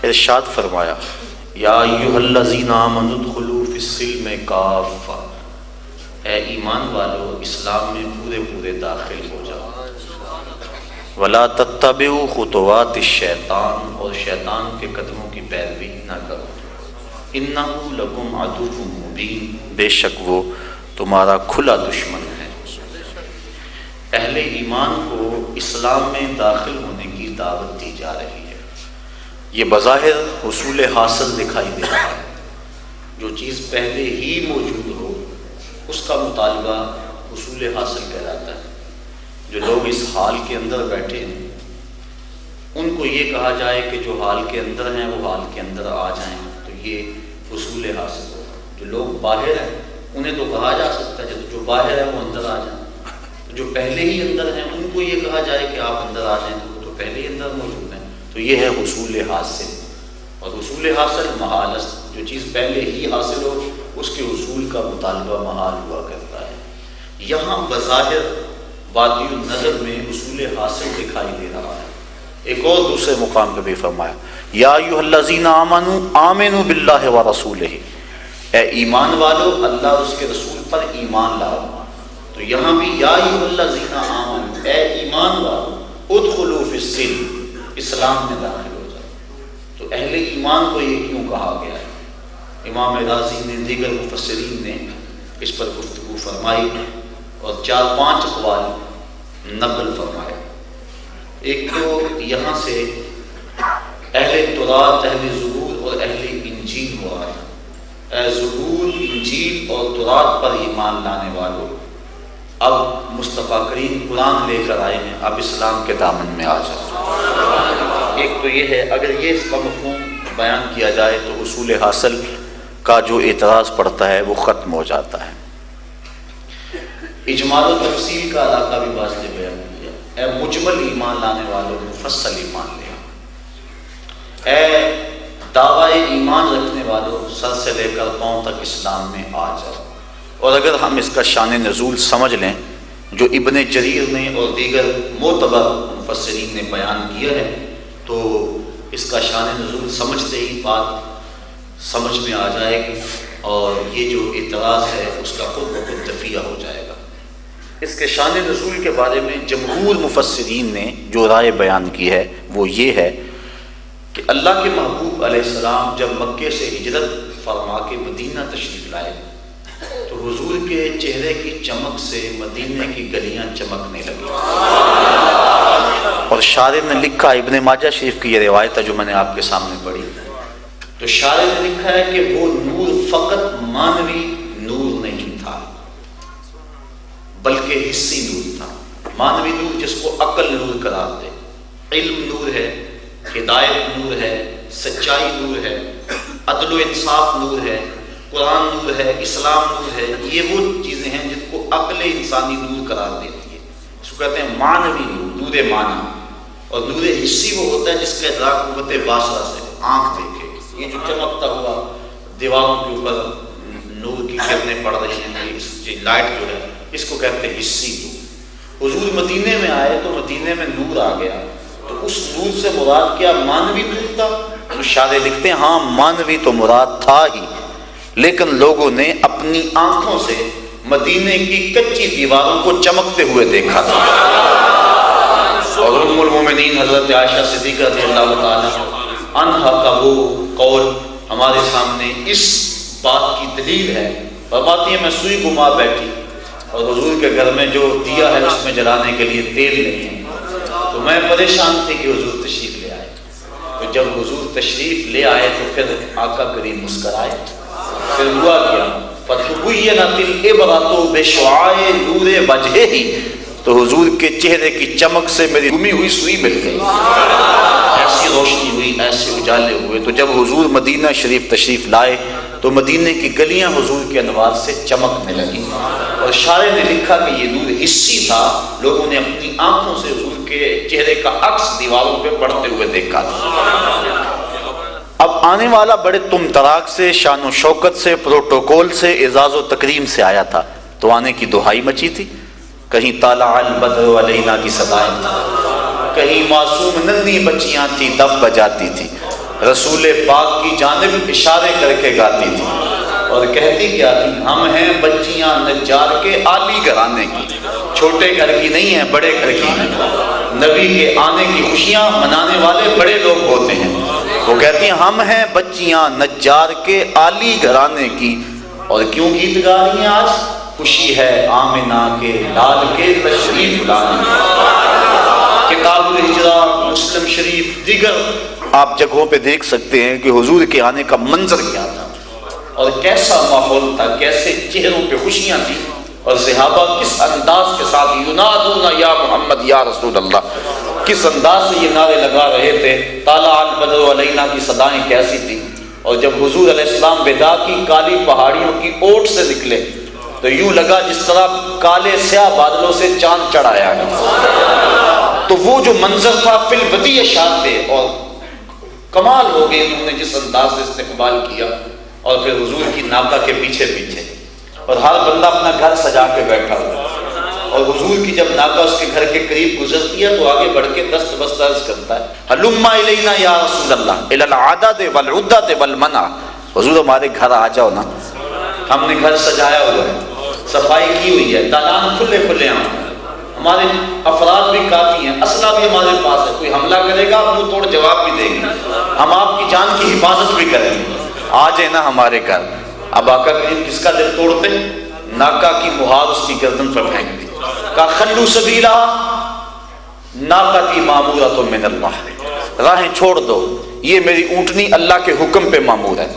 ارشاد فرمایا یا ایھا الذین آمنوا ادخلوا فی السلم کافہ، اے ایمان والو اسلام میں پورے پورے داخل ہو جاؤ، ولا تتبعوا خطوات الشیطان، اور شیطان کے قدموں کی پیروی نہ کرو، انہ لکم عدو مبین، بے شک وہ تمہارا کھلا دشمن ہے۔ اہل ایمان کو اسلام میں داخل ہونے کی دعوت دی جا رہی ہے۔ یہ بظاہر حصول حاصل دکھائی دے رہا ہے، جو چیز پہلے ہی موجود ہو اس کا مطالبہ حصول حاصل کہلاتا ہے۔ جو لوگ اس حال کے اندر بیٹھے ہیں ان کو یہ کہا جائے کہ جو حال کے اندر ہیں وہ حال کے اندر آ جائیں تو یہ حصول حاصل ہوگا۔ جو لوگ باہر ہیں انہیں تو کہا جا سکتا ہے جو باہر ہے وہ اندر آ جائیں، جو پہلے ہی اندر ہیں ان کو یہ کہا جائے کہ آپ اندر آ جائیں، تو وہ تو پہلے ہی اندر موجود ہیں۔ تو یہ ہے حصول حاصل، اور حصول حاصل محال است، جو چیز پہلے ہی حاصل ہو اس کے حصول کا مطالبہ محال ہوا کرتا ہے۔ یہاں بظاہر وادی النظر میں حصول حاصل دکھائی دے رہا ہے۔ ایک اور دوسرے مقام پہ بھی فرمایا یا ایھا الذین آمنوا آمنوا باللہ ورسولہ، اے ایمان والو اللہ اور اس کے رسول پر ایمان لاؤ۔ تو یہاں بھی یا ایھا الذین آمنوا، اے ایمان والو، ادخلوا فی السلم، اسلام میں داخل ہو جاؤ۔ تو اہل ایمان کو یہ کیوں کہا گیا ہے؟ امام رازی نے، دیگر مفسرین نے اس پر گفتگو فرمائی اور 4-5 اقوال نقل فرمائے۔ ایک تو یہاں سے اہل تورات، اہل زبور اور اہل انجیل مراد، اے زبور، انجیل اور تورات پر ایمان لانے والوں، اب مصطفیٰ کریم قرآن لے کر آئے ہیں، اب اسلام کے دامن میں آ جاؤ۔ ایک تو یہ ہے، اگر یہ اس کا مفہوم بیان کیا جائے تو حصول حاصل کا جو اعتراض پڑتا ہے وہ ختم ہو جاتا ہے۔ اجمال و تفصیل کا علاقہ بھی واضح بیان کیا، اے مجمل ایمان لانے والوں، مفصل ایمان لے، اے دعوی ایمان رکھنے والوں، سر سے لے کر پاؤں تک اسلام میں آ جاؤ۔ اور اگر ہم اس کا شان نزول سمجھ لیں جو ابن جریر نے اور دیگر معتبر مفسرین نے بیان کیا ہے تو اس کا شان نزول سمجھتے ہی بات سمجھ میں آ جائے گی، اور یہ جو اعتراض ہے اس کا خود بخود دفیع ہو جائے گا۔ اس کے شان نزول کے بارے میں جمہور مفسرین نے جو رائے بیان کی ہے وہ یہ ہے کہ اللہ کے محبوب علیہ السلام جب مکے سے ہجرت فرما کے مدینہ تشریف لائے تو حضور کے چہرے کی چمک سے مدینہ کی گلیاں چمکنے لگی، اور شارح نے لکھا، ابن ماجہ شریف کی یہ روایت ہے جو میں نے آپ کے سامنے پڑھی، تو شارح نے لکھا ہے کہ وہ نور فقط مانوی نور نہیں تھا بلکہ حسی نور تھا۔ مانوی نور جس کو عقل نور قرار دے، علم نور ہے، ہدایت نور ہے، سچائی نور ہے، عدل و انصاف نور ہے، قرآن نور ہے، اسلام نور ہے، یہ وہ چیزیں ہیں جن کو عقل انسانی نور قرار دیتی ہے۔ اس کو کہتے ہیں معنوی نور، نور معنی۔ اور نور حسی وہ ہوتا ہے جس کا ادراک قوت باصرہ سے، آنکھ دیکھے، یہ جو چمکتا ہوا دیواروں کے اوپر نور کی کرنیں پڑ رہی ہیں، یہ لائٹ جو ہے اس کو کہتے ہیں حسی نور۔ حضور مدینے میں آئے تو مدینے میں نور آ گیا، تو اس نور سے مراد کیا مانوی نور تھا؟ تو شارح لکھتے ہیں ہاں مانوی تو مراد تھا ہی، لیکن لوگوں نے اپنی آنکھوں سے مدینے کی کچی دیواروں کو چمکتے ہوئے دیکھا تھا۔ اور ام المومنین حضرت عائشہ صدیقہ رضی اللہ تعالیٰ عنہا کا وہ قول ہمارے سامنے اس بات کی دلیل ہے، فرماتی ہے میں سوئی گما بیٹھی اور حضور کے گھر میں جو دیا ہے اس میں جلانے کے لیے تیل نہیں ہے، تو میں پریشان تھی کہ حضور تشریف لے آئے۔ تو جب حضور تشریف لے آئے تو پھر آقا کریم مسکرائے، پھر ہوا کیا فَتُبُيَّنَتِ الْعِبْرَةُ بِشُعَاعِ نُورِ وَجْهِهِ، تو حضور کے چہرے کی چمک سے میری گمی ہوئی سوئی مل گئی، ایسی روشنی ہوئی، ایسے اجالے ہوئے۔ تو جب حضور مدینہ شریف تشریف لائے تو مدینے کی گلیاں حضور کے انوار سے چمکنے لگی، اور شاعر نے لکھا کہ یہ نور حسی تھا، لوگوں نے اپنی آنکھوں سے حضور کے چہرے کا عکس دیواروں پہ پڑتے ہوئے دیکھا تھا۔ اب آنے والا بڑے تم تراک سے، شان و شوکت سے، پروٹوکول سے، اعزاز و تکریم سے آیا تھا، تو آنے کی دہائی مچی تھی، کہیں طالع البدر علینا کی صدائیں تھی، کہیں معصوم ننھی بچیاں تھی دف بجاتی تھی، رسول پاک کی جانب اشارے کر کے گاتی تھی اور کہتی کیا تھی؟ ہم ہیں بچیاں نجار کے عالی گھرانے کی، چھوٹے گھر کی نہیں ہیں، بڑے گھر کی ہیں۔ نبی کے آنے کی خوشیاں منانے والے بڑے لوگ ہوتے ہیں۔ وہ کہتی ہیں ہم ہیں بچیاں نجار کے عالی گھرانے کی، اور کیوں گیت گا رہی ہیں آج؟ خوشی ہے آمنہ کے لال کے تشریف لانے۔ کتاب الہجرہ، مسلم شریف، دیگر آپ جگہوں پہ دیکھ سکتے ہیں کہ حضور کے آنے کا منظر کیا تھا اور کیسا ماحول تھا، کیسے چہروں پہ خوشیاں تھیں، اور صحابہ کس انداز کے ساتھ ینادون یا محمد یا رسول اللہ، کس انداز سے یہ نعرے لگا رہے تھے۔ طلع البدر علینا کی صدائیں کیسی تھیں، اور جب حضور علیہ السلام وداع کی کالی پہاڑیوں کی اوٹ سے نکلے تو یوں لگا جس طرح کالے سیاہ بادلوں سے چاند چڑھایا گیا۔ تو وہ جو منظر تھا فی البدیع شان تھے، اور کمال ہو گئے انہوں نے جس انداز سے استقبال کیا، اور پھر حضور کی ناکہ کے پیچھے پیچھے، اور ہر بندہ اپنا گھر سجا کے بیٹھا ہوا، اور حضور کی جب ناکہ اس کے گھر کے قریب گزرتی ہے تو آگے بڑھ کے دست بست عرض کرتا ہے ہلما الینا یا رسول اللہ الی العدد والعدۃ والمنع، حضور ہمارے گھر آ جاؤ نا، ہم نے گھر سجایا ہوا ہے، صفائی کی ہوئی ہے، دالان کھلے کھلے ہیں، ہمارے افراد بھی کافی ہیں، اسلحہ بھی ہمارے پاس ہے، کوئی حملہ کرے گا منہ توڑ جواب بھی دیں گے، ہم آپ کی جان کی حفاظت بھی کریں گے، آ جائے نا ہمارے گھر۔ اب آقا کریم کس کا دل توڑتے؟ ناکہ کی مہار اس کی گردن پر پھینک دی، کہا خلو سبیلہ ناقتی مامورۃ من اللہ، راہیں چھوڑ دو، یہ میری اونٹنی اللہ کے حکم پہ مامور ہے،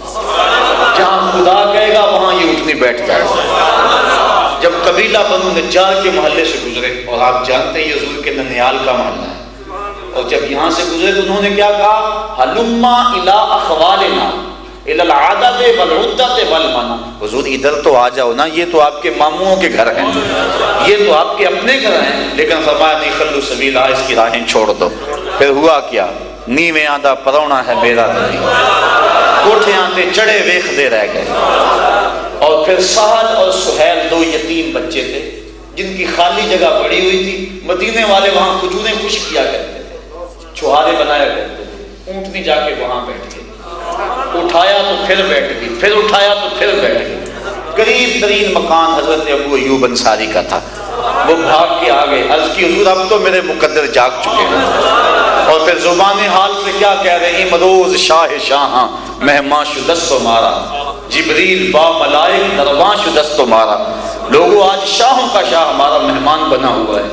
جہاں خدا کہے گا وہاں یہ اونٹنی بیٹھ جائے گا۔ جب قبیلہ بنو نجار کے محلے سے گزرے، اور آپ جانتے ہیں یہ حضور کے ننیال کا محلہ ہے، اور جب یہاں سے گزرے تو انہوں نے کیا کہا؟ ہلما الی اخوالنا الی العدد والعدۃ والمنع، حضور ادھر تو آ جاؤ نا، یہ تو آپ کے ماموں کے گھر ہیں، یہ تو آپ کے اپنے گھر ہیں، لیکن فرمایا نہیں خلو سبیلہ، اس کی راہیں چھوڑ دو۔ پھر ہوا کیا؟ نیویں آدھا پرونا ہے میرا دلی، کوٹھیاں تے چڑھے ویکھ دے رہ گئے۔ اور پھر سہل اور سہیل دو یتیم بچے تھے جن کی خالی جگہ پڑی ہوئی تھی، مدینے والے وہاں کھجوریں خشک کیا کرتے تھے، چھہارے بنایا کرتے تھے، اونٹنی جا کے وہاں بیٹھ گئی، اٹھایا تو پھر بیٹھ گئی، پھر اٹھایا تو پھر بیٹھ گئی۔ قریب ترین مکان حضرت ابو ایوب انصاری کا تھا، وہ بھاگ کے آ گئے، عرض کی حضور اب تو میرے مقدر جاگ چکے ہیں، اور پھر زبان حال سے کیا کہہ رہے ہیں؟ مروز شاہ شاہاں مہمان شدست مارا، جبریل با ملائک درباں شدست مارا، لوگوں آج شاہوں کا شاہ ہمارا مہمان بنا ہوا ہے،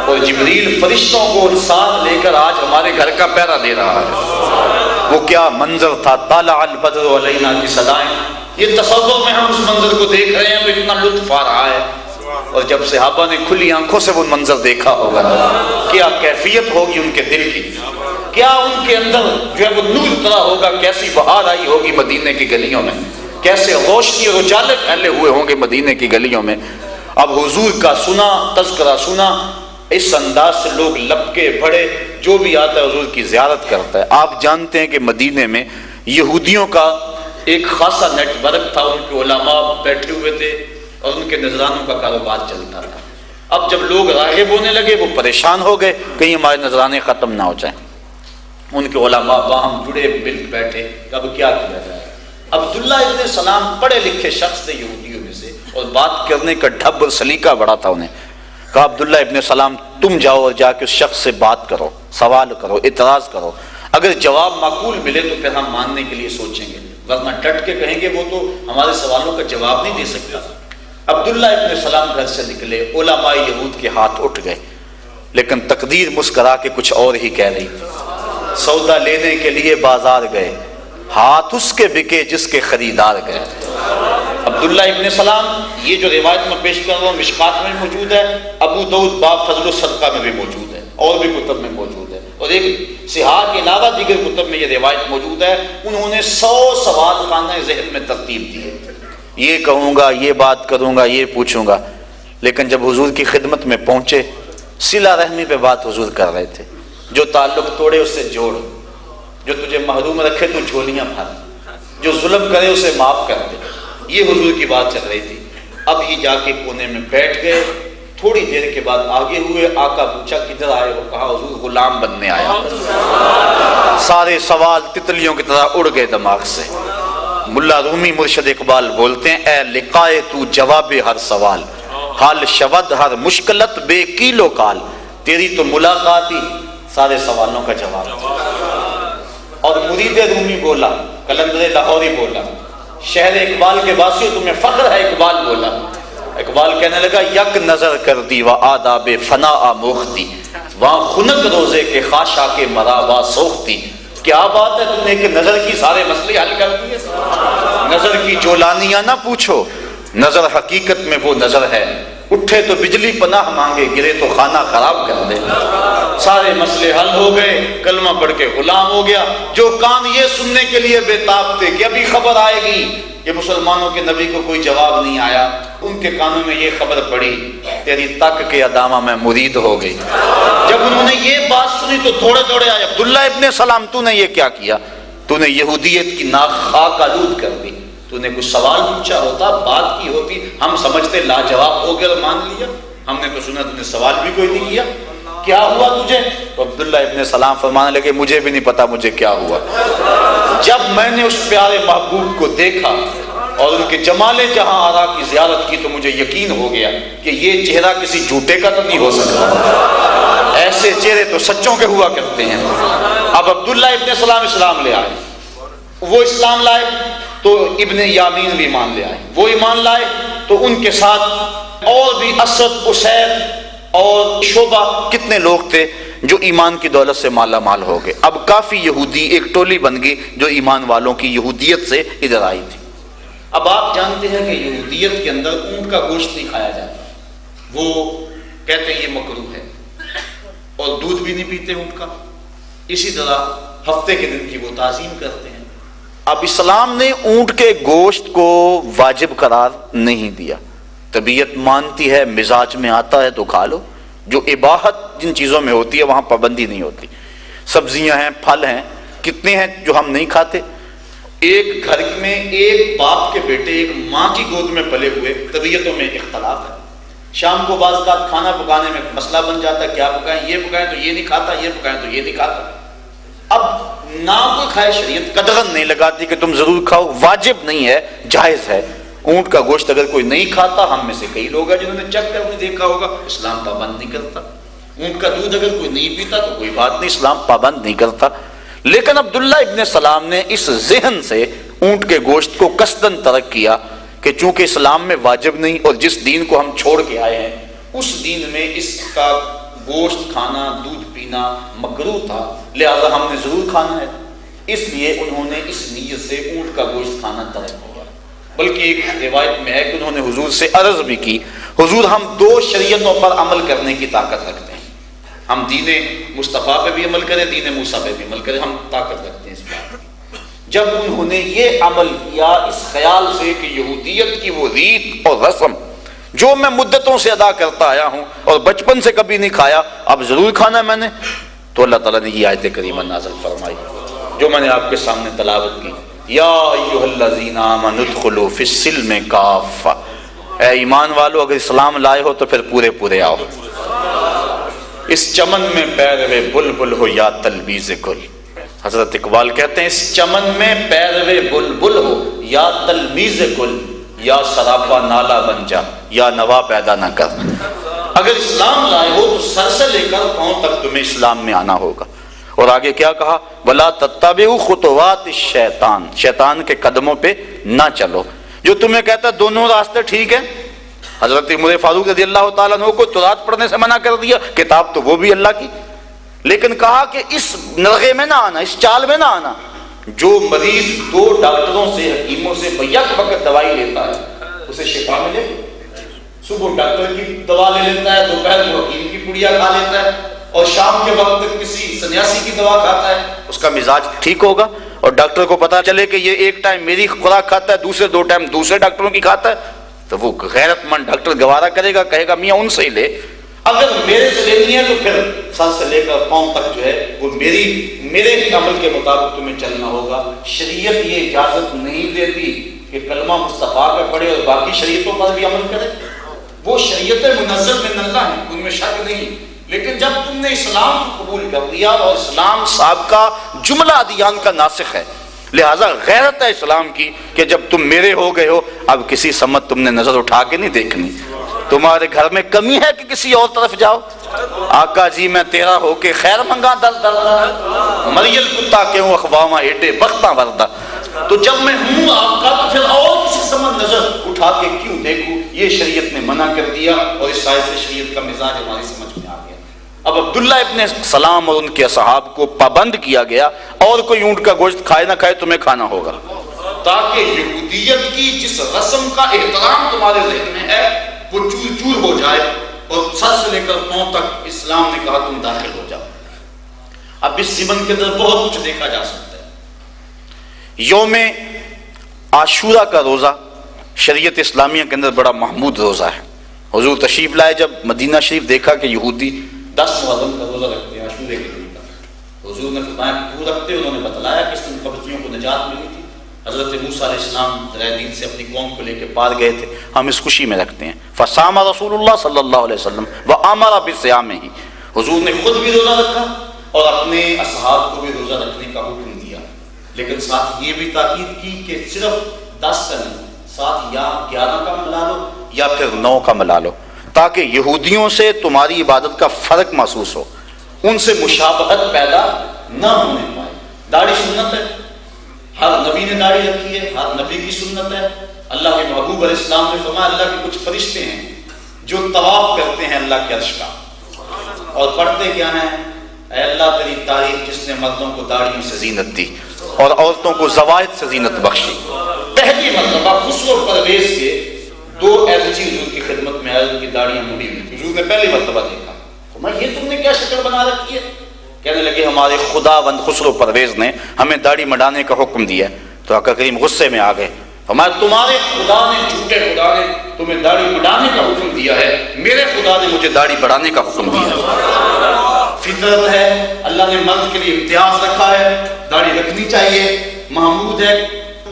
اور جبریل فرشتوں کو ساتھ لے کر آج ہمارے گھر کا پہرا دے رہا ہے۔ وہ کیا منظر تھا، طلع البدر علینا کی صدائیں، یہ تصور میں ہم اس منظر کو دیکھ رہے ہیں تو اتنا لطف آ رہا ہے، اور جب صحابہ نے کھلی آنکھوں سے وہ منظر دیکھا ہوگا کیا کیفیت ہوگی ان کے دل کی، کیا ان کے اندر جو ہے وہ نور اترا ہوگا، کیسی بہار آئی ہوگی مدینے کی گلیوں میں، کیسے روشنی اور اجالے پھیلے ہوئے ہوں گے مدینے کی گلیوں میں۔ اب حضور کا سنا، تذکرہ سنا، اس انداز سے لوگ لپکے بڑے، جو بھی آتا ہے حضور کی زیارت کرتا ہے۔ آپ جانتے ہیں کہ مدینے میں یہودیوں کا ایک خاصا نیٹ ورک تھا، ان کے علماء بیٹھے ہوئے تھے اور ان کے نذرانوں کا کاروبار چلتا تھا۔ اب جب لوگ راغب ہونے لگے وہ پریشان ہو گئے کہیں ہمارے نذرانے ختم نہ ہو جائیں، ان کے علماء باہم جڑے مل بیٹھے، اب کیا کیا جائے؟ عبداللہ ابن سلام پڑھے لکھے شخص تھے یہودیوں میں سے، اور بات کرنے کا ڈھب اور سلیقہ بڑا تھا انہیں، کہا عبداللہ ابن سلام تم جاؤ اور جا کے اس شخص سے بات کرو، سوال کرو، اعتراض کرو، اگر جواب معقول ملے تو پھر ہم ماننے کے لیے سوچیں گے، ورنہ ڈٹ کے کہیں گے وہ تو ہمارے سوالوں کا جواب نہیں دے سکتا۔ عبداللہ ابن سلام گھر سے نکلے، علماء یہود کے ہاتھ اٹھ گئے، لیکن تقدیر مسکرا کے کچھ اور ہی کہہ رہی تھی۔ سودا لینے کے لیے بازار گئے، ہاتھ اس کے بکے جس کے خریدار گئے۔ عبداللہ ابن سلام، یہ جو روایت میں پیش کر رہا ہوں مشکات میں موجود ہے، ابو داؤد باب فضل الصدقہ میں بھی موجود ہے، اور بھی کتب میں موجود ہے، اور ایک صحاح کے علاوہ دیگر کتب میں یہ روایت موجود ہے۔ انہوں نے 100 سوال خانہ ذہن میں ترتیب دیے، یہ کہوں گا، یہ بات کروں گا، یہ پوچھوں گا، لیکن جب حضور کی خدمت میں پہنچے صلہ رحمی پہ بات حضور کر رہے تھے، جو تعلق توڑے اس سے جوڑ، جو تجھے محروم رکھے تو جھولیاں بھر، جو ظلم کرے اسے معاف کر دے، یہ حضور کی بات چل رہی تھی۔ اب یہ جا کے کونے میں بیٹھ گئے، تھوڑی دیر کے بعد آگے ہوئے، آقا پوچھا کدھر آئے ہو؟ کہا حضور غلام بننے آیا۔ سارے سوال تتلیوں کی طرح اڑ گئے دماغ سے۔ ملا رومی مرشد اقبال بولتے ہیں اے لقائے تو جواب ہر سوال، حال شود ہر مشکلت بے کیل و کال۔ تیری تو ملاقات ہی سارے سوالوں کا جواب۔ اور مرید رومی بولا، قلندر لاہوری بولا، شہر اقبال کے واسیوں تمہیں فخر ہے، اقبال بولا۔ اقبال کہنے لگا یک نظر کر دی و آداب فنا آموختی، وہاں خنک روزے کے خاشا کے مراوا سوختی۔ کیا بات ہے، تم نے ایک نظر کی سارے مسئلے حل کر دیے۔ نظر کی جولانیاں نہ پوچھو، نظر حقیقت میں وہ نظر ہے، اٹھے تو بجلی پناہ مانگے، گرے تو خانہ خراب کر دے۔ سارے مسئلے حل ہو گئے، کلمہ پڑھ کے غلام ہو گیا۔ جو کان یہ سننے کے لیے بے تاب تھے کہ ابھی خبر آئے گی کہ مسلمانوں کے نبی کو کوئی جواب نہیں آیا، ان کے کانوں میں یہ خبر پڑی، تیری تک کے ادامہ میں مرید ہو گئی۔ جب انہوں نے یہ بات سنی تو دوڑے دوڑے آئے، عبداللہ ابن سلام تو نے یہ کیا کیا؟ تو نے یہودیت کی ناک خاک آلود کر دی۔ تو نے کچھ سوال پوچھا ہوتا، بات کی ہوتی، ہم سمجھتے لاجواب ہو گیا اور مان لیا۔ ہم نے تو سنا تو نے سوال بھی کوئی نہیں کیا، کیا ہوا تجھے؟ تو عبداللہ ابن سلام فرمانے لگے مجھے بھی نہیں پتا مجھے کیا ہوا۔ جب میں نے اس پیارے محبوب کو دیکھا اور ان کے جمال جہاں آرا کی زیارت کی تو مجھے یقین ہو گیا کہ یہ چہرہ کسی جھوٹے کا تو نہیں ہو سکتا، ایسے چہرے تو سچوں کے ہوا کرتے ہیں۔ اب عبداللہ ابن سلام اسلام لے آئے، وہ اسلام لائے تو ابن یامین بھی ایمان لے آئے، وہ ایمان لائے تو ان کے ساتھ اور بھی اسد، اسید اور شعبہ کتنے لوگ تھے جو ایمان کی دولت سے مالا مال ہو گئے۔ اب کافی یہودی ایک ٹولی بن گئی جو ایمان والوں کی یہودیت سے ادھر آئی تھی۔ اب آپ جانتے ہیں کہ یہودیت کے اندر اونٹ کا گوشت نہیں کھایا جاتا، وہ کہتے ہیں یہ مکروہ ہے، اور دودھ بھی نہیں پیتے اونٹ کا۔ اسی طرح ہفتے کے دن کی وہ تعظیم کرتے ہیں۔ اب اسلام نے اونٹ کے گوشت کو واجب قرار نہیں دیا، طبیعت مانتی ہے، مزاج میں آتا ہے تو کھا لو۔ جو اباحت جن چیزوں میں ہوتی ہے وہاں پابندی نہیں ہوتی۔ سبزیاں ہیں، پھل ہیں، کتنے ہیں جو ہم نہیں کھاتے۔ ایک گھر میں ایک باپ کے بیٹے ایک ماں کی گود میں پلے ہوئے، طبیعتوں میں اختلاف ہے۔ شام کو بعض اوقات کھانا پکانے میں مسئلہ بن جاتا ہے، کیا پکائیں، یہ پکائیں تو یہ نہیں کھاتا، یہ پکائیں تو یہ نہیں کھاتا۔ اب نہ کوئی کھائے، شریعت قدغن نہیں لگاتی کہ تم ضرور کھاؤ، واجب نہیں ہے، جائز ہے۔ اونٹ کا گوشت اگر کوئی نہیں کھاتا، ہم میں سے کئی لوگ ہیں جنہوں نے چکھ کر بھی دیکھا ہوگا، اسلام پابند نہیں کرتا۔ اونٹ کا دودھ اگر کوئی نہیں پیتا تو کوئی بات نہیں، اسلام پابند نہیں کرتا۔ لیکن عبداللہ ابن سلام نے اس ذہن سے اونٹ کے گوشت کو قصداً ترک کیا کہ چونکہ اسلام میں واجب نہیں اور جس دین کو ہم چھوڑ کے آئے ہیں اس دین میں اس کا گوشت کھانا، دودھ پینا مکروہ تھا، لہذا ہم نے ضرور کھانا ہے۔ اس لیے انہوں نے اس نیت سے اونٹ کا گوشت کھانا ترک کیا۔ بلکہ ایک روایت میں ہے کہ انہوں نے حضور سے عرض بھی کی، حضور ہم دو شریعتوں پر عمل کرنے کی طاقت رکھتے ہیں، ہم دین مصطفیٰ پہ بھی عمل کریں، دین موسیٰ پہ بھی عمل کریں، ہم طاقت رکھتے ہیں اس بات کی۔ جب انہوں نے یہ عمل کیا اس خیال سے کہ یہودیت کی وہ ریت اور رسم جو میں مدتوں سے ادا کرتا آیا ہوں اور بچپن سے کبھی نہیں کھایا، اب ضرور کھانا ہے میں نے، تو اللہ تعالیٰ نے یہ آیت کریمہ نازل فرمائی جو میں نے آپ کے سامنے تلاوت کی، یا ایھا الذین آمنوا ادخلوا فی السلم کافہ، اے ایمان والو اگر اسلام لائے ہو تو پھر پورے پورے آؤ۔ اس چمن میں پیروے بلبل ہو یا تلمیذ گل، حضرت اقبال کہتے ہیں اس چمن میں پیروے بلبل ہو یا تلمیذ گل، یا سراپا نالا بن جا یا نوا پیدا نہ کر۔ اگر اسلام لائے ہو تو سر سے لے کر پاؤں تک تمہیں اسلام میں آنا ہوگا۔ اور آگے کیا کہا، وَلَا تَتَّبِعُوا خُطُوَاتِ الشَّيْطَانِ، شیطان کے قدموں پہ نہ چلو، جو تمہیں کہتا ہے دونوں راستے ٹھیک ہیں۔ حضرت عمر فاروق رضی اللہ تعالیٰ عنہ کو تورات پڑھنے سے منع کر دیا، کتاب تو وہ بھی اللہ کی، لیکن کہا کہ اس نرغے میں نہ آنا، اس چال میں نہ آنا۔ جو مریض دو ڈاکٹروں سے، حکیموں سے بیک وقت دوائی لیتا ہے اسے شفا ملے، صبح ڈاکٹر کی دوا لے لیتا ہے، دوپہر کو حکیم کی پڑیا کھا لیتا ہے، اور شام کے وقت کسی سنیاسی کی دوا کھاتا ہے، اس کا مزاج ٹھیک ہوگا۔ اور ڈاکٹر کو پتا چلے کہ یہ ایک ٹائم میری خوراک کھاتا ہے، دوسرے دو ٹائم دوسرے ڈاکٹروں کی کھاتا ہے، تو وہ غیرت مند ڈاکٹر گوارا کرے گا، کہے گا میاں ان سے ہی لے۔ اگر میرے سے لینی ہے تو پھر سر سے لے کر پاؤں تک جو ہے وہ میرے ہی عمل کے مطابق تمہیں چلنا ہوگا۔ شریعت یہ اجازت نہیں دیتی کہ کلمہ مصطفیٰ پہ پڑھے اور باقی شریعتوں پر بھی عمل کرے، وہ شریعت منزل من اللہ ہے، ان میں شک نہیں، لیکن جب تم نے اسلام کو قبول کر لیا اور اسلام صاحب کا جملہ ادیان کا ناسخ ہے، لہٰذا غیرت ہے اسلام کی کہ جب تم میرے ہو گئے ہو اب کسی سمت تم نے نظر اٹھا کے نہیں دیکھنی، تمہارے گھر میں کمی ہے کہ کسی اور طرف جاؤ، آقا جی میں تیرا ہو کے خیر منگا در در مریل کتا کیوں اخواما ایٹے بختہ وردہ، تو جب میں ہوں آپ کا تو پھر اور کسی سمت نظر اٹھا کے کیوں دیکھوں، یہ شریعت نے منع کر دیا اور اس سائز سے شریعت کا مزاج ہماری سمجھ میں آ گیا۔ اب عبداللہ ابن سلام اور ان کے اصحاب کو پابند کیا گیا اور کوئی اونٹ کا گوشت کھائے نہ کھائے تمہیں کھانا ہوگا، تاکہ یہودیت کی جس رسم کا احترام تمہارے ذہن میں ہے وہ چور چور ہو جائے، اور سر سے لے کر پاؤں تک اسلام نے کہا تم داخل ہو جاؤ۔ اب اس زمن کے اندر بہت کچھ دیکھا جا سکتا ہے۔ یوم عاشورہ کا روزہ شریعت اسلامیہ کے اندر بڑا محمود روزہ ہے۔ حضور تشریف لائے جب مدینہ شریف، دیکھا کہ یہودی 10 محرم کا روزہ رکھتے ہیں عاشورے کے دن کا، حضور نے فرمایا کیوں رکھتے، انہوں نے بتلایا کہ اس دن قبطیوں کو نجات ملی تھی، حضرت موسیٰ علیہ السلام درائے دین سے اپنی قوم کو لے کے پار گئے تھے، ہم اس خوشی میں رکھتے ہیں۔ فصام رسول اللہ صلی اللہ علیہ وسلم وامر بصیامہ، حضور نے خود بھی روزہ رکھا اور اپنے اصحاب کو بھی روزہ رکھنے کا حکم دیا، لیکن ساتھ یہ بھی تاکید کی کہ صرف 10 کا نہیں، ساتھ یا 11 کا ملا لو یا پھر 9 کا ملا لو، تاکہ یہودیوں سے تمہاری عبادت کا فرق محسوس ہو، ان سے مشابہت پیدا نہ ہونے پائے۔ داڑھی سنت ہے، ہر نبی نے داڑھی رکھی ہے، ہر نبی کی سنت ہے۔ اللہ کے محبوب علیہ السلام نے فرمایا اللہ کے کچھ فرشتے ہیں جو طواف کرتے ہیں اللہ کے عرش کا اور پڑھتے کیا ہیں، اے اللہ تیری تعریف جس نے مردوں کو داڑھیوں سے زینت دی اور عورتوں کو زوائد سے زینت بخشی۔ پہلی مرتبہ خسرو پرویز کے 2 ایلچی حضور کی خدمت میں آئے، ان کی داڑیاں مڑی ہوئی تھی، حضور نے پہلی مرتبہ دیکھا، فرمایا یہ تم نے کیا شکل بنا رکھی ہے؟ کہنے لگے ہمارے خداوند خسرو پرویز نے ہمیں داڑھی مڈانے کا حکم دیا ہے۔ تو آقا کریم غصے میں آ گئے، فرمایا تمہارے خدا نے، جھوٹے خدا نے تمہیں داڑھی مڈانے کا حکم دیا ہے، میرے خدا نے مجھے داڑھی بڑھانے کا حکم دیا ہے۔ فطرت ہے، اللہ نے مرد کے لیے امتیاز رکھا ہے، داڑھی رکھنی چاہیے، محمود ہے،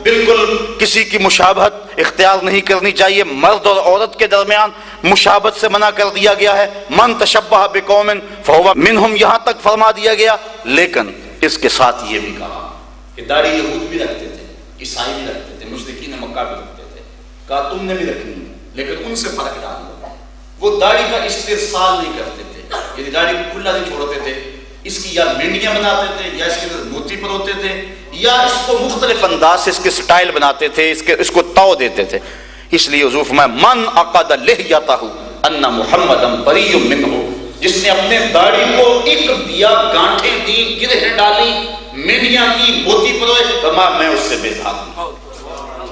بالکل کسی کی مشابہت اختیار نہیں کرنی چاہیے، مرد اور عورت کے درمیان مشابہت سے منع کر دیا گیا ہے، من تشبہ بقوم فہو منہم، یہاں تک فرما دیا گیا۔ لیکن اس کے ساتھ یہ بھی کہا کہ داڑھی یہود بھی رکھتے تھے، عیسائی بھی رکھتے تھے، مشرکین مکہ بھی رکھتے تھے، کہا تم نے بھی رکھنی ہے لیکن ان سے فرق ڈال دو، وہ داڑھی کا استرسال نہیں کرتے تھے، یعنی داڑھی کو کھلا نہیں چھوڑتے تھے، اس کی یا مینڈیاں بناتے تھے یا اس کے اندر موتی پروتے تھے یا اس کو مختلف انداز سے اس کے سٹائل بناتے تھے، اس کو تو دیتے تھے۔ اس لیے حضور فرمایا من عقد لحیتہ ان محمدا بریء منہ، جس نے اپنے داڑھی کو ایک دیا، گانٹھیں دی، گرہیں ڈالی، مینڈیاں کی، موتی پروئے، فرمایا میں اس سے بیزار ہوں۔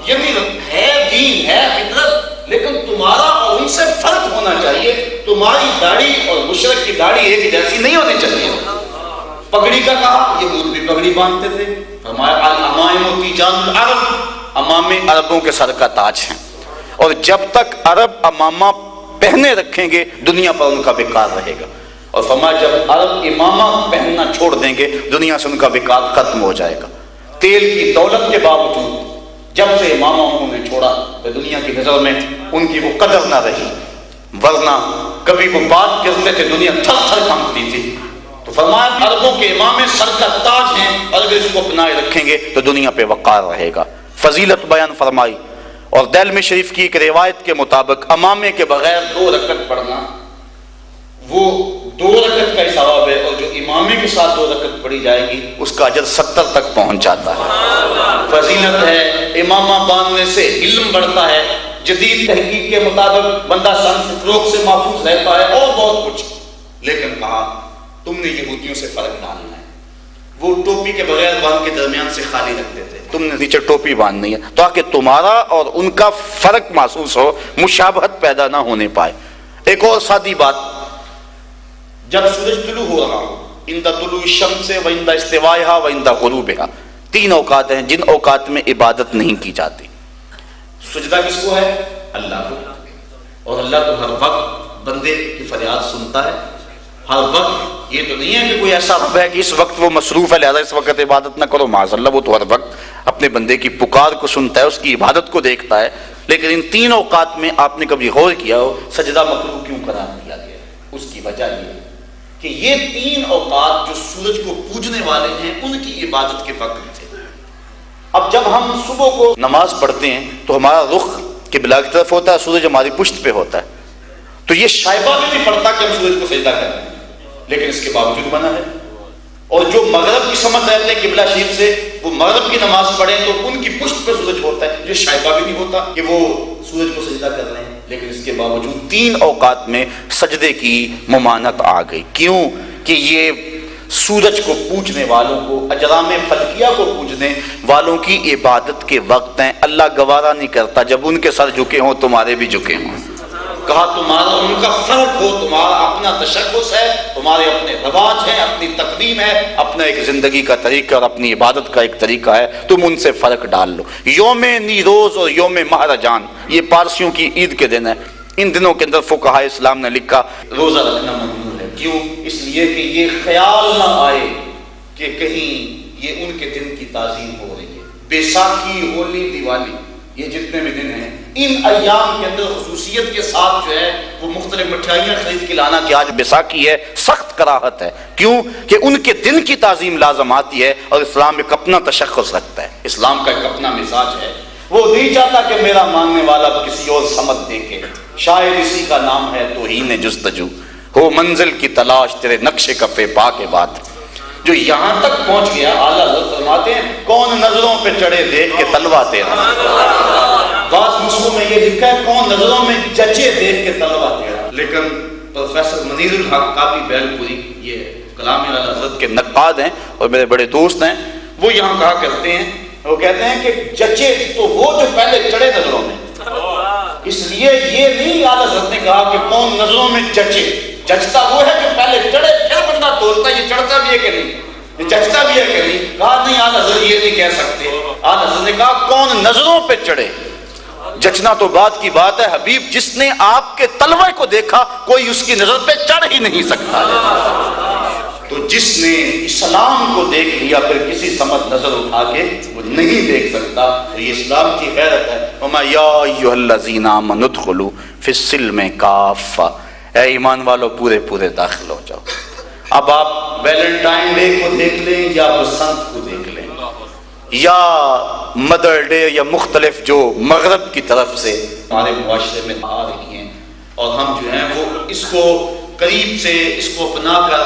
یعنی ہے دین، ہے فطرت، لیکن تمہارا اور ان سے فرق ہونا چاہیے، تمہاری داڑھی اور مشرک کی داڑھی ایک جیسی نہیں ہونی چاہیے۔ پگڑی کا کہا، یہود بھی پگڑی باندھتے تھے، فرمایا الامائم تیجان العرب، امامے عربوں کے سر کا تاج ہیں، اور جب تک عرب امامہ پہنے رکھیں گے دنیا پر ان کا وقار رہے گا، اور فرمایا جب عرب امامہ پہننا چھوڑ دیں گے دنیا سے ان کا وقار ختم ہو جائے گا۔ تیل کی دولت کے باوجود جب سے امامہ انہوں نے چھوڑا تو دنیا کی نظر میں ان کی وہ قدر نہ رہی، ورنہ کبھی وہ بات کرتے تھے دنیا تھر تھر کانپتی تھی۔ تو فرمایا عربوں کے امام سر کا تاج ہیں، اور اگر اس کو اپنائے رکھیں گے تو دنیا پہ وقار رہے گا۔ فضیلت بیان فرمائی، اور دہلمی شریف کی ایک روایت کے مطابق امامے کے بغیر 2 رکعت پڑھنا وہ 2 رکعت کا ہی ثواب ہے، اور جو امامے کے ساتھ 2 رکعت پڑھی جائے گی اس کا اجر 70 تک پہنچ جاتا ہے۔ فضیلت ہے، امامہ باندھنے سے علم بڑھتا ہے، جدید تحقیق کے مطابق بندہ سنسکروک سے محفوظ رہتا ہے، اور بہت کچھ۔ لیکن کہا تم نے یہودیوں سے فرق ڈالنا ہے، وہ ٹوپی کے بغیر باندھ کے درمیان سے خالی رکھتے تھے، تم نے نیچے ٹوپی باندھنی ہے تاکہ تمہارا اور ان کا فرق محسوس ہو، مشابہت پیدا نہ ہونے پائے۔ ایک اور سادی بات، جب سورج طلوع ہو رہا ہو، عند طلوع الشمس و عند استوائها و عند غروبها، 3 اوقات ہیں جن اوقات میں عبادت نہیں کی جاتی۔ سجدہ کس کو ہے؟ اللہ کو، اور اللہ تو ہر وقت بندے کی فریاد سنتا ہے، ہر وقت یہ تو نہیں ہے کہ کوئی ایسا رب ہے کہ اس وقت وہ مصروف ہے لہذا اس وقت عبادت نہ کرو، معاذ اللہ، وہ تو ہر وقت اپنے بندے کی پکار کو سنتا ہے، اس کی عبادت کو دیکھتا ہے. لیکن ان تین اوقات میں آپ نے کبھی غور کیا ہو سجدہ مکروہ کیوں قرار دیا گیا؟ اس کی وجہ یہ ہے کہ یہ تین اوقات جو سورج کو پوجنے والے ہیں ان کی عبادت کے وقت تھے. اب جب ہم صبح کو نماز پڑھتے ہیں تو ہمارا رخ قبلہ کی طرف ہوتا ہے، سورج ہماری پشت پہ ہوتا ہے، تو یہ شائبہ بھی نہیں پڑتا کہ ہم سورج کو سجدہ کریں، لیکن اس کے باوجود بنا ہے. اور جو مغرب کی سمت رہتے ہیں قبلہ شریف سے، وہ مغرب کی نماز پڑھیں تو ان کی پشت پہ سورج ہوتا ہے، جو شائبہ بھی نہیں ہوتا کہ وہ سورج کو سجدہ کر رہے ہیں. لیکن اس کے باوجود تین اوقات میں سجدے کی ممانعت آ گئی. کیوں؟ کہ یہ سورج کو پوجنے والوں کو، اجرام فلکیہ کو پوجنے والوں کی عبادت کے وقت ہیں. اللہ گوارا نہیں کرتا جب ان کے سر جھکے ہوں تمہارے بھی جھکے ہوں. کہا تمہارا ان کا فرق ہو، تمہارا اپنا تشخص ہے، تمہارے اپنے رواج ہیں، اپنی تقویم ہے، اپنا ایک زندگی کا طریقہ اور اپنی عبادت کا ایک طریقہ ہے، تم ان سے فرق ڈال لو. یوم نیروز اور یوم مہرجان یہ پارسیوں کی عید کے دن ہے. ان دنوں کے اندر فقہاء اسلام نے لکھا روزہ رکھنا ممنوع ہے. کیوں؟ اس لیے کہ یہ خیال نہ آئے کہ کہیں یہ ان کے دن کی تعظیم ہو رہی ہے. بیساکھی، ہولی، دیوالی، یہ جتنے بھی دن ہیں ان ایام کے اندر خصوصیت کے ساتھ جو ہے وہ مختلف مٹھائیاں خرید کے لانا کہ آج بیساکھی ہے، سخت کراہت ہے. کیوں؟ کہ ان کے دن کی تعظیم لازم آتی ہے اور اسلام ایک اپنا تشخص رکھتا ہے، اسلام کا ایک اپنا مزاج ہے. وہ نہیں چاہتا کہ میرا ماننے والا کسی اور سمت دیکھے. شاید اسی کا نام ہے توہین جستجو، ہو منزل کی تلاش تیرے نقش کفے پا کے بات. جو یہاں تک پہنچ گیا اعلیٰ حضرت فرماتے ہیں کون نظروں پہ چڑھے دیکھ کے تلوا تیرا. بعض نسخوں میں یہ لکھا ہے کون نظروں میں جچے دیکھ کے تلوا تیرا. لیکن پروفیسر منیر الحق کافی بیل پوری یہ کلام اعلیٰ حضرت کے نقاد ہیں اور میرے بڑے دوست ہیں، وہ یہاں کہا کرتے ہیں، وہ کہتے ہیں کہ جچے تو وہ جو پہلے چڑھے نظروں میں. اس لیے یہ نہیں اعلیٰ حضرت نے کہا کہ کون نظروں میں جچے، جچتا وہ ہے جو پہلے چڑھے پھر بندہ تولتا ہے یہ چڑھتا بھی ہے کہ نہیں، یہ جچتا بھی ہے کہ نہیں. کہا نہیں اعلیٰ حضرت یہ نہیں کہہ سکتے. اعلیٰ حضرت نے کہا کون نظروں پہ چڑھے. جچنا تو بات کی بات ہے حبیب، جس نے آپ کے تلوے کو دیکھا کوئی اس کی نظر پہ چڑھ ہی نہیں سکتا. تو جس نے اسلام کو دیکھ لیا پھر کسی سمت نظر اٹھا کے وہ نہیں دیکھ سکتا. تو یہ اسلام کی غیرت ہے. وما یا ایھا الذین آمنوا ادخلوا فی السلم کافہ، اے ایمان والو پورے پورے داخل ہو جاؤ. اب آپ ویلنٹائن ڈے کو دیکھ لیں یا بسنت کو دیکھ لیں یا مدر ڈے یا مختلف جو مغرب کی طرف سے ہمارے معاشرے میں آ رہی ہیں، اور ہم جو ہیں وہ اس کو قریب سے اس کو اپنا کر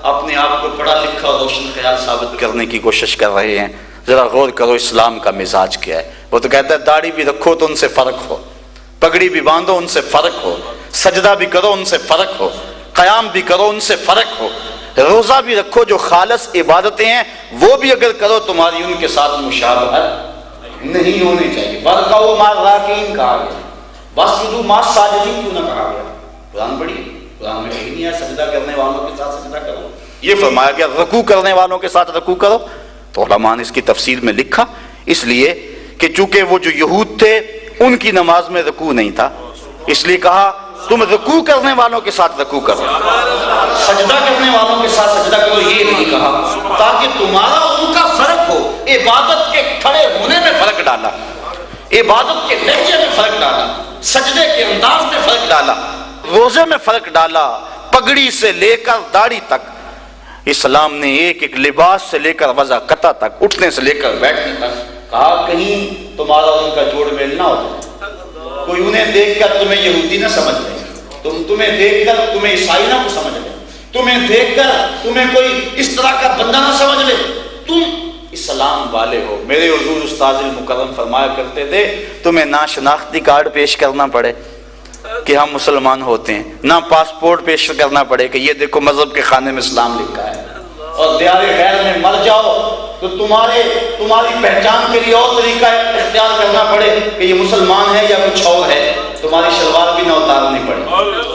اپنے آپ کو پڑھا لکھا اور روشن خیال ثابت کرنے کی کوشش کر رہے ہیں. ذرا غور کرو اسلام کا مزاج کیا ہے. وہ تو کہتا ہے داڑھی بھی رکھو تو ان سے فرق ہو، پگڑی بھی باندھو ان سے فرق ہو، سجدہ بھی کرو ان سے فرق ہو، قیام بھی کرو ان سے فرق ہو، روزہ بھی رکھو جو خالص عبادتیں ہیں وہ بھی اگر کرو تمہاری ان کے ساتھ مشابہت نہیں ہونی چاہیے. وَارْكَعُوا مَعَ الرَّاكِعِينَ کہا گیا، وَاسْجُدُوا مَعَ السَّاجِدِينَ کیوں نہ کہا گیا؟ قرآن پڑھیے، قرآن میں کہیں نہیں ہے سجدہ کرنے والوں کے ساتھ سجدہ کرو. یہ فرمایا گیا رکوع کرنے والوں کے ساتھ رکوع کرو. تو علماء نے اس کی تفسیر میں لکھا اس لیے کہ چونکہ وہ جو یہود تھے ان کی نماز میں رکوع نہیں تھا، اس لیے کہا تم رکوع کرنے والوں کے ساتھ رکوع کرو، سجدہ کرنے والوں کے ساتھ سجدہ کرو. یہ نہیں کہا تاکہ تمہارا ان کا فرق ہو. عبادت کے کھڑے ہونے میں فرق ڈالا، عبادت کے لہجے میں فرق ڈالا، سجدے کے انداز میں فرق ڈالا، روزے میں فرق ڈالا، پگڑی سے لے کر داڑھی تک. اسلام نے ایک ایک لباس سے لے کر وضع قطع تک، اٹھنے سے لے کر بیٹھنے تک کہا کہیں تمہارا ان کا جوڑ میل نہ ہو جائے. کوئی انہیں دیکھ کر تمہیں یہودی نہ سمجھ لے، تمہیں دیکھ کر تمہیں عیسائی نہ سمجھ لے، تمہیں دیکھ کر تمہیں کوئی اس طرح کا بندہ نہ سمجھ لے. تم اسلام والے ہو. میرے حضور استاذ المکرم فرمایا کرتے تھے تمہیں نہ شناختی کارڈ پیش کرنا پڑے کہ ہم مسلمان ہوتے ہیں، نہ پاسپورٹ پیش کرنا پڑے کہ یہ دیکھو مذہب کے خانے میں اسلام لکھا ہے، اور دیار غیر میں مر جاؤ تو تمہاری پہچان کے لیے اور طریقہ اختیار کرنا پڑے کہ یہ مسلمان ہے یا کچھ اور ہے، تمہاری شلوار بھی نہ اتارنی پڑے.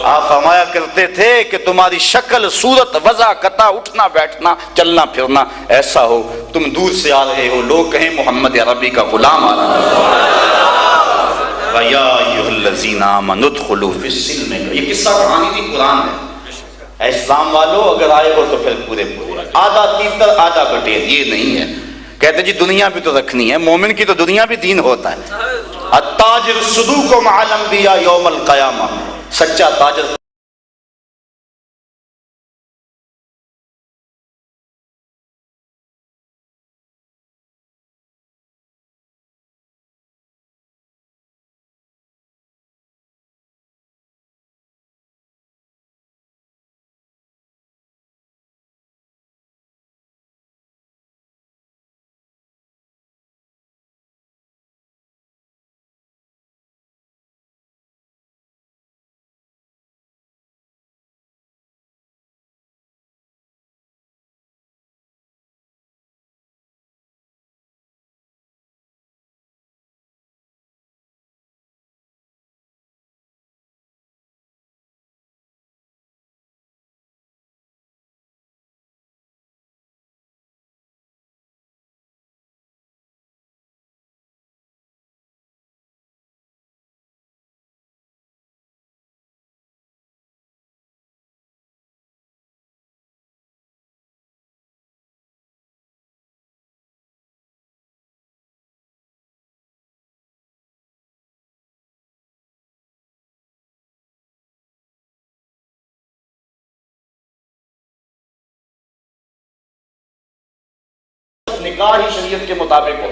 آپ فرمایا کرتے تھے کہ تمہاری شکل، صورت، وضع قطع، اٹھنا بیٹھنا، چلنا پھرنا ایسا ہو تم دور سے آ رہے ہو، لوگ کہیں محمد عربی کا غلام آ رہا ہے. وَيَا أَيُّهَا الَّذِينَ آمَنُوا ادْخُلُوا فِي السِّلْمِ، یہ قصہ کہانی نہیں قرآن ہے. اے اسلام والو اگر آئے ہو تو پھر پورے پورے، آدھا تیتر آدھا بٹیر، یہ نہیں ہے۔ کہتے جی دنیا بھی تو رکھنی ہے، مومن کی تو دنیا بھی دین ہوتا ہے۔ التاجر الصدوق مع الانبیاء یوم القیامہ، سچا تاجر نکاح ہی شریعت کے مطابق ہو،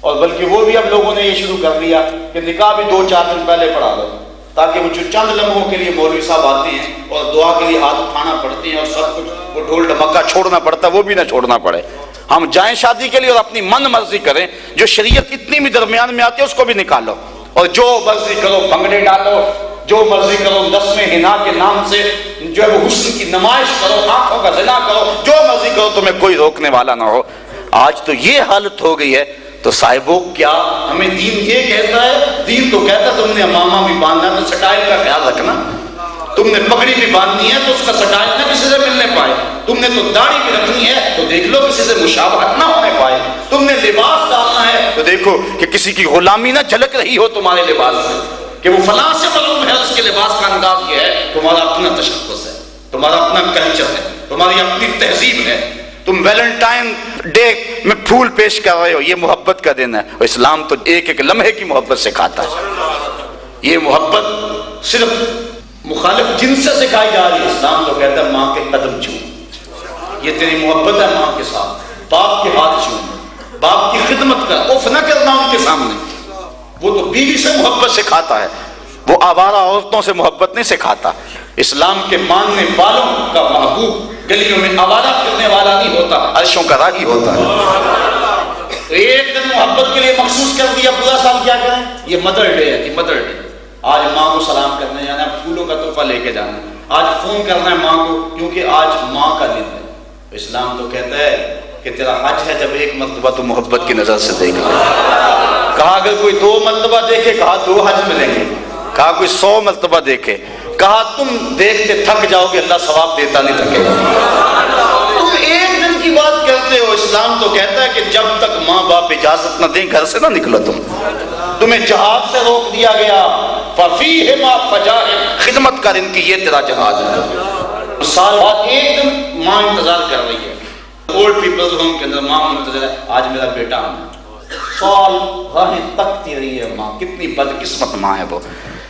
اور بلکہ وہ بھی اب لوگوں نے یہ شروع کر دیا کہ نکاح بھی 2-4 دن پہلے پڑھا دو، تاکہ وہ جو چند لمحوں کے لیے مولوی صاحب آتے ہیں اور دعا کے لیے ہاتھ اٹھانا پڑتے ہیں اور سب کچھ وہ ڈھول ڈھمکا چھوڑنا پڑتا ہے، وہ بھی نہ چھوڑنا پڑے۔ ہم جائیں شادی کے لیے اور اپنی من مرضی کریں، جو شریعت اتنی بھی درمیان میں آتی ہے اس کو بھی نکالو، اور جو مرضی کرو بھنگڑے ڈالو، جو مرضی کرو رسم حنا کے نام سے جو ہے وہ حسن کی نمائش کرو، آنکھوں کا زنا کرو، جو مرضی کرو، تمہیں کوئی روکنے والا نہ ہو۔ آج تو یہ حالت ہو گئی ہے، تو صاحبوں کیا ہمیں دین یہ کہتا ہے؟ دین تو کہتا ہے تم نے امامہ بھی باندھنا تو سٹائل کا خیال رکھنا، تم نے پگڑی بھی باندھنی ہے تو اس کا سٹائل نہ کسی سے ملنے پائے، تم نے تو داڑھی بھی رکھنی ہے تو دیکھ لو کسی سے مشابہت نہ ہونے پائے، تم نے لباس ڈالنا ہے تو دیکھو کہ کسی کی غلامی نہ جھلک رہی ہو تمہارے لباس سے، کہ وہ فلاں سے معلوم ہے اس کے لباس کا انداز یہ ہے۔ تمہارا اپنا تشخص ہے، تمہارا اپنا کلچر ہے، تمہاری اپنی تہذیب ہے۔ تم ویلنٹائن ڈے میں پھول پیش کر رہے ہو، یہ محبت کا دن ہے، اور اسلام تو ایک ایک لمحے کی محبت سکھاتا ہے۔ یہ محبت صرف مخالف جنس سے سکھائی جا رہی ہے، اسلام تو کہتا ہے ماں کے قدم چھو، یہ تیری محبت ہے ماں کے ساتھ، باپ کے ہاتھ چھو، باپ کی خدمت کر، اف نہ کرنا ان کے سامنے۔ وہ تو بیوی سے محبت سکھاتا ہے، وہ آوارہ عورتوں سے محبت نہیں سکھاتا۔ اسلام کے ماننے والوں کا محبوب گلیوں میں آوارہ کرنے والا نہیں ہوتا، عرشوں کا راہی ہوتا ہے۔ تو ایک دن محبت کے لیے مخصوص کر دیا، پورا سال کیا کریں؟ یہ مدر ڈے ہے، مدر ڈے، آج ماں کو سلام کرنے جانا ہے، پھولوں کا تحفہ لے کے جانا ہے، آج فون کرنا ہے ماں کو کیونکہ آج ماں کا دن ہے۔ اسلام تو کہتا ہے کہ تیرا حج ہے جب ایک مرتبہ تو محبت کی نظر سے دیکھ لے۔ کہا اگر کوئی 2 مرتبہ دیکھے، کہا 2 حج ملیں گے، کہا کوئی 100 مرتبہ دیکھے، کہا تم دیکھتے تھک جاؤ گے، اللہ ثواب دیتا نہیں تھکے گا۔ تم ایک دن کی بات کرتے ہو، اسلام تو کہتا ہے کہ جب تک ماں باپ اجازت نہ دیں گھر سے نہ نکلو، تمہیں جہاد سے روک دیا گیا، فَفِيهِمَا فَجَاهِدْ، خدمت کر ان کی، یہ تیرا جہاد ہے۔ سال بعد ایک دن ماں انتظار کر رہی ہے، اولڈ پیپلز ہوم کے اندر ماں منتظر ہے، آج میرا بیٹا آنا ہے۔ سال راہیں تکتی رہی ہے ماں، کتنی بدقسمت ماں ہے وہ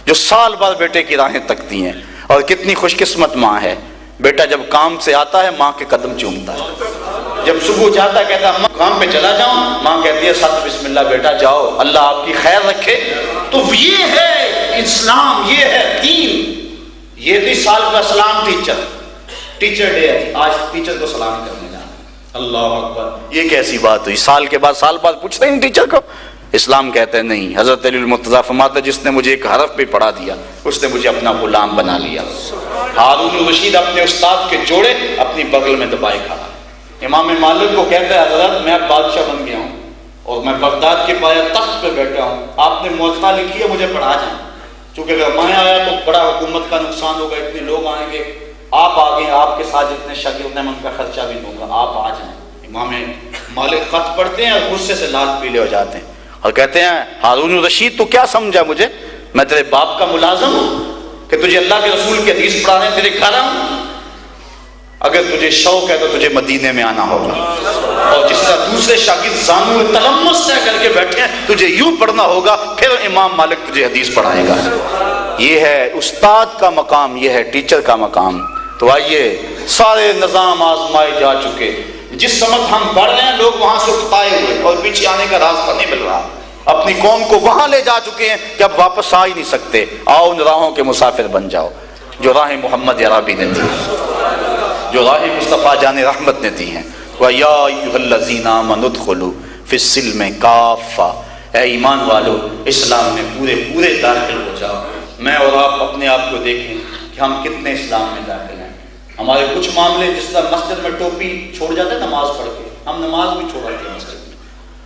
جو سال بعد بیٹے کی راہیں تکتی ہیں، اور کتنی خوش قسمت ماں ہے، بیٹا جب کام سے آتا ہے ماں کے قدم چومتا ہے، جب صبح جاتا ہے کہتا ہے کام پہ چلا جاؤں، ماں کہتی ہے ساتھ بسم اللہ بیٹا جاؤ، اللہ آپ کی خیر رکھے۔ تو یہ ہے اسلام، یہ ہے دین۔ یہ تھی سال کا سلام ٹیچر ڈے ہے، آج ٹیچر کو سلام کرنے جانا، اللہ اکبر، یہ کیسی بات ہوئی؟ سال بعد پوچھتے ہیں ٹیچر کو؟ اسلام کہتے ہیں نہیں۔ حضرت علی المرتضیٰ فرماتا جس نے مجھے ایک حرف بھی پڑھا دیا اس نے مجھے اپنا غلام بنا لیا۔ ہارون الرشید اپنے استاد کے جوڑے اپنی بغل میں دبائے کھڑا۔ امام مالک کو کہتا ہے حضرت میں اب بادشاہ بن گیا ہوں اور میں بغداد کے پایا تخت پہ بیٹھا ہوں، آپ نے موطا لکھی ہے مجھے پڑھا جائیں، چونکہ اگر میں آیا تو بڑا حکومت کا نقصان ہوگا، اتنے لوگ آئیں گے، آپ آگے آپ کے ساتھ جتنے شاگرد ہیں میں ان کا خرچہ بھی دوں گا، آپ آ جائیں۔ امام مالک خط پڑھتے ہیں اور غصے سے لال پیلے ہو جاتے ہیں اور کہتے ہیں ہارون الرشید تو کیا سمجھا مجھے، میں تیرے باپ کا ملازم ہوں کہ تجھے اللہ کے رسول کی حدیث پڑھانے تیرے گھر آؤں؟ اگر تجھے شوق ہے تو تجھے مدینے میں آنا ہوگا، اور جس طرح دوسرے شاگرد زانو تلمس طے کر کے بیٹھے ہیں تجھے یوں پڑھنا ہوگا، پھر امام مالک تجھے حدیث پڑھائے گا۔ یہ ہے استاد کا مقام، یہ ہے ٹیچر کا مقام۔ تو آئیے، سارے نظام آزمائے جا چکے، جس سمت ہم بڑھ رہے ہیں لوگ وہاں سے اکتائے ہوئے اور پیچھے آنے کا راستہ نہیں مل رہا، اپنی قوم کو وہاں لے جا چکے ہیں کہ اب واپس آ ہی نہیں سکتے۔ آؤ ان راہوں کے مسافر بن جاؤ جو راہ محمد عربی نے دی، جو راہ مصطفیٰ جان رحمت نے دی ہیں۔ وَيَا أَيُّهَا الَّذِينَ آمَنُوا ادْخُلُوا فِي السِّلْمِ كَافَّةً، اے ایمان والو اسلام میں پورے داخل ہو جاؤ۔ میں اور آپ اپنے آپ کو دیکھیں کہ ہم کتنے اسلام میں داخل ہیں۔ ہمارے کچھ معاملے، جس طرح مسجد میں ٹوپی چھوڑ جاتے ہیں نماز پڑھ کے، ہم نماز بھی چھوڑاتے ہیں مسجد میں،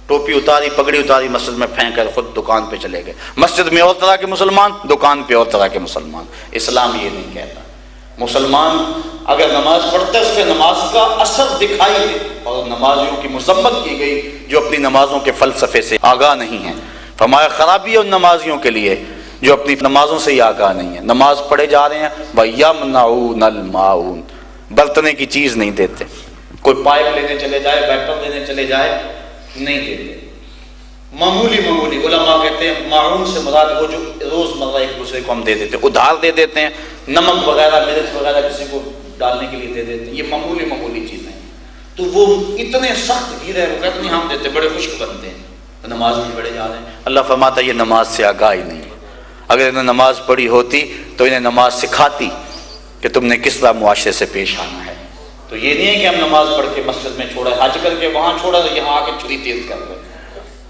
ٹوپی اتاری، پگڑی اتاری، مسجد میں پھینک کر خود دکان پہ چلے گئے۔ مسجد میں اور طرح کے مسلمان، دکان پہ اور طرح کے مسلمان۔ اسلام یہ نہیں کہتا۔ مسلمان اگر نماز پڑھتا ہے اس پہ نماز کا اثر دکھائی دے، اور نمازیوں کی مذمت کی گئی جو اپنی نمازوں کے فلسفے سے آگاہ نہیں ہیں۔ فرمایا خرابی ان نمازیوں کے لیے جو اپنی نمازوں سے ہی آگاہ نہیں ہے، نماز پڑھے جا رہے ہیں وَيَمْنَعُونَ الْمَاعُونَ، برتنے کی چیز نہیں دیتے، کوئی پائپ لینے چلے جائے، بیٹر لینے چلے جائے، نہیں دیتے۔ معمولی علماء کہتے ہیں معاون سے مراد وہ جو روز مرہ ایک دوسرے کو ہم دے دیتے ہیں، ادھار دے دیتے ہیں، نمک وغیرہ مرچ وغیرہ کسی کو ڈالنے کے لیے دے دیتے ہیں، یہ معمولی چیزیں ہیں۔ تو وہ اتنے سخت گیر ہے، وہ کہتے نہیں ہم دیتے، بڑے خشک بنتے ہیں، نماز میں بڑے جا رہے ہیں۔ اللہ فرماتا ہے یہ نماز سے آگاہ ہی نہیں ہے۔ اگر انہیں نماز پڑھی ہوتی تو انہیں نماز سکھاتی کہ تم نے کس طرح معاشرے سے پیش آنا ہے۔ تو یہ نہیں ہے کہ ہم نماز پڑھ کے مسجد میں چھوڑا، حج کر کے وہاں چھوڑا تو یہاں آ کے چھری تیز کر رہے،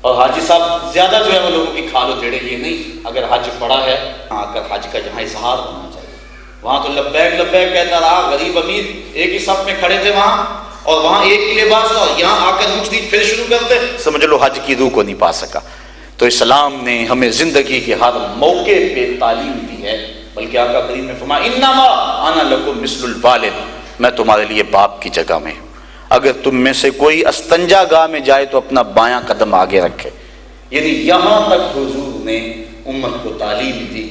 اور حاجی صاحب زیادہ جو ہے وہ لوگوں کی کھال و دھیڑے، یہ نہیں۔ اگر حج پڑا ہے آ کر حج کا جہاں اظہار ہونا چاہیے، وہاں تو لبیک لبیک کہتا رہا، غریب امیر ایک ہی صف میں کھڑے تھے وہاں، اور وہاں ایک ہی لباس تھا، اور یہاں آ کر مجھ پھر شروع کرتے، سمجھ لو حج کی روح کو نہیں پا سکا۔ تو اسلام نے ہمیں زندگی کے ہر موقع پہ تعلیم دی ہے، بلکہ آقا کریم نے فرمایا انما انا لکم مثل الوالد، میں تمہارے لیے باپ کی جگہ میں ہوں۔ اگر تم میں سے کوئی استنجا گاہ میں جائے تو اپنا بایاں قدم آگے رکھے، یعنی یہاں تک حضور نے امت کو تعلیم دی